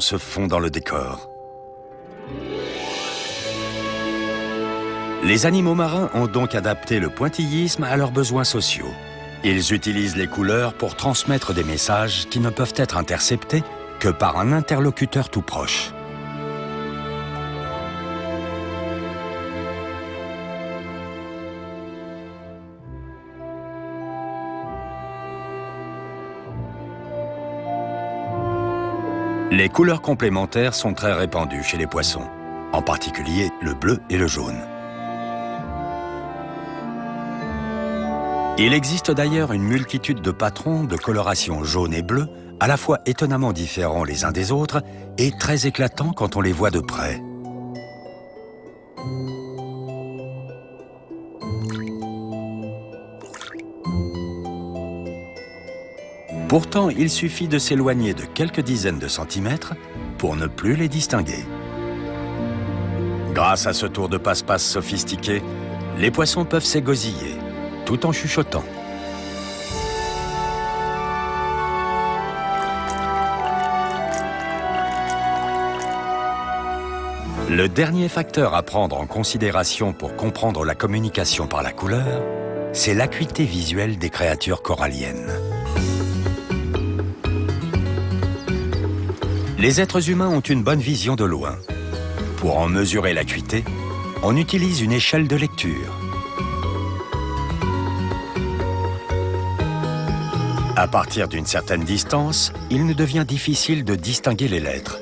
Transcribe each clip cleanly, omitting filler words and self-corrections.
se fond dans le décor. Les animaux marins ont donc adapté le pointillisme à leurs besoins sociaux. Ils utilisent les couleurs pour transmettre des messages qui ne peuvent être interceptés que par un interlocuteur tout proche. Les couleurs complémentaires sont très répandues chez les poissons, en particulier le bleu et le jaune. Il existe d'ailleurs une multitude de patrons de coloration jaune et bleu, à la fois étonnamment différents les uns des autres et très éclatants quand on les voit de près. Pourtant, il suffit de s'éloigner de quelques dizaines de centimètres pour ne plus les distinguer. Grâce à ce tour de passe-passe sophistiqué, les poissons peuvent s'égosiller, tout en chuchotant. Le dernier facteur à prendre en considération pour comprendre la communication par la couleur, c'est l'acuité visuelle des créatures coralliennes. Les êtres humains ont une bonne vision de loin. Pour en mesurer l'acuité, on utilise une échelle de lecture. À partir d'une certaine distance, il nous devient difficile de distinguer les lettres,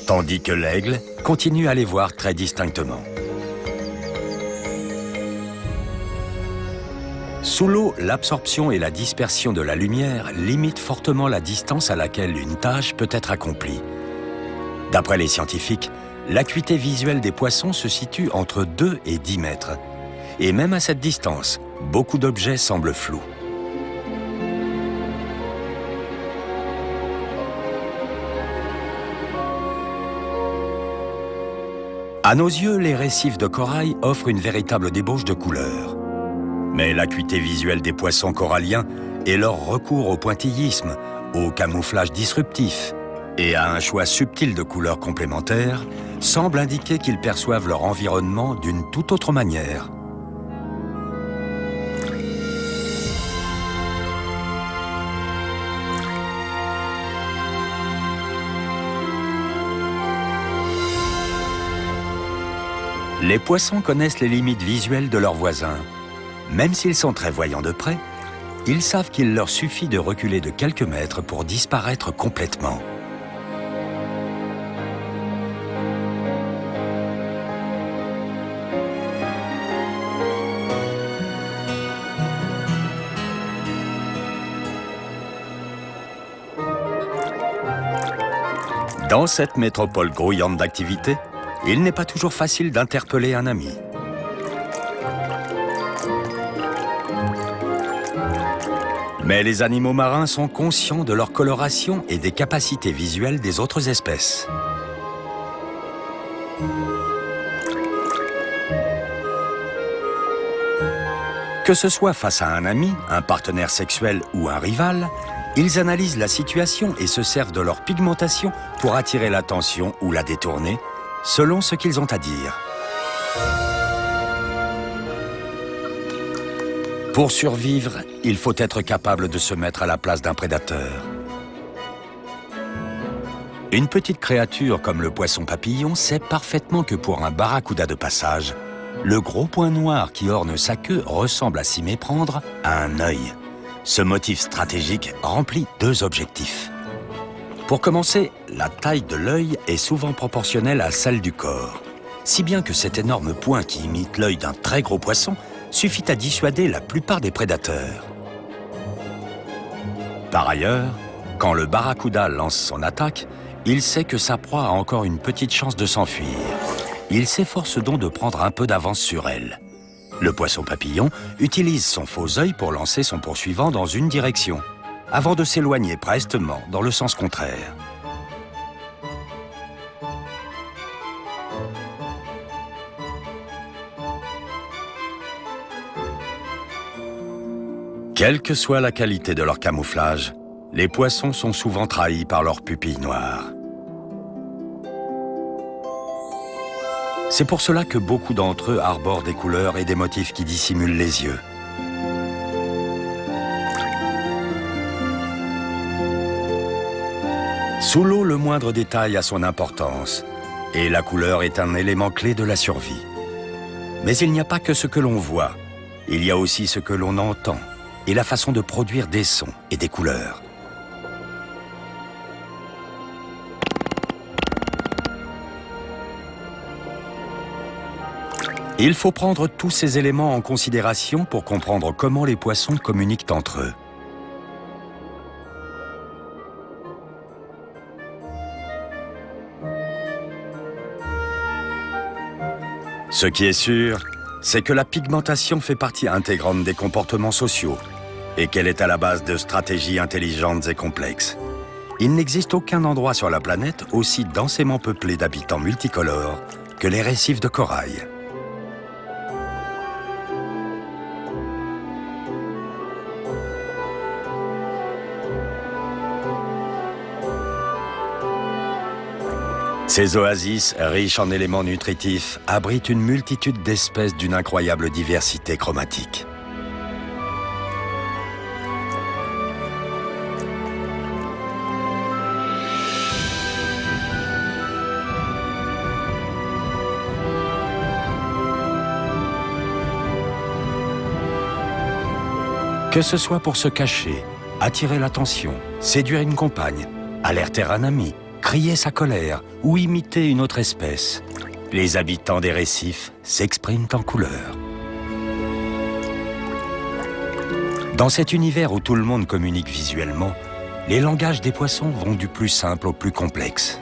tandis que l'aigle continue à les voir très distinctement. Sous l'eau, l'absorption et la dispersion de la lumière limitent fortement la distance à laquelle une tâche peut être accomplie. D'après les scientifiques, l'acuité visuelle des poissons se situe entre 2 et 10 mètres. Et même à cette distance, beaucoup d'objets semblent flous. À nos yeux, les récifs de corail offrent une véritable débauche de couleurs. Mais l'acuité visuelle des poissons coralliens et leur recours au pointillisme, au camouflage disruptif et à un choix subtil de couleurs complémentaires semblent indiquer qu'ils perçoivent leur environnement d'une toute autre manière. Les poissons connaissent les limites visuelles de leurs voisins. Même s'ils sont très voyants de près, ils savent qu'il leur suffit de reculer de quelques mètres pour disparaître complètement. Dans cette métropole grouillante d'activité, il n'est pas toujours facile d'interpeller un ami. Mais les animaux marins sont conscients de leur coloration et des capacités visuelles des autres espèces. Que ce soit face à un ami, un partenaire sexuel ou un rival, ils analysent la situation et se servent de leur pigmentation pour attirer l'attention ou la détourner, selon ce qu'ils ont à dire. Pour survivre, il faut être capable de se mettre à la place d'un prédateur. Une petite créature comme le poisson papillon sait parfaitement que pour un barracuda de passage, le gros point noir qui orne sa queue ressemble à s'y méprendre à un œil. Ce motif stratégique remplit 2 objectifs. Pour commencer, la taille de l'œil est souvent proportionnelle à celle du corps, si bien que cet énorme point qui imite l'œil d'un très gros poisson suffit à dissuader la plupart des prédateurs. Par ailleurs, quand le barracuda lance son attaque, il sait que sa proie a encore une petite chance de s'enfuir. Il s'efforce donc de prendre un peu d'avance sur elle. Le poisson papillon utilise son faux œil pour lancer son poursuivant dans une direction, avant de s'éloigner prestement dans le sens contraire. Quelle que soit la qualité de leur camouflage, Les poissons sont souvent trahis par leurs pupilles noires. C'est pour cela que beaucoup d'entre eux arborent des couleurs et des motifs qui dissimulent les yeux. Sous l'eau, le moindre détail a son importance, et la couleur est un élément clé de la survie. Mais il n'y a pas que ce que l'on voit, il y a aussi ce que l'on entend, et la façon de produire des sons et des couleurs. Il faut prendre tous ces éléments en considération pour comprendre comment les poissons communiquent entre eux. Ce qui est sûr, c'est que la pigmentation fait partie intégrante des comportements sociaux et qu'elle est à la base de stratégies intelligentes et complexes. Il n'existe aucun endroit sur la planète aussi densément peuplé d'habitants multicolores que les récifs de corail. Ces oasis, riches en éléments nutritifs, abritent une multitude d'espèces d'une incroyable diversité chromatique. Que ce soit pour se cacher, attirer l'attention, séduire une compagne, alerter un ami, crier sa colère ou imiter une autre espèce, les habitants des récifs s'expriment en couleurs. Dans cet univers où tout le monde communique visuellement, les langages des poissons vont du plus simple au plus complexe.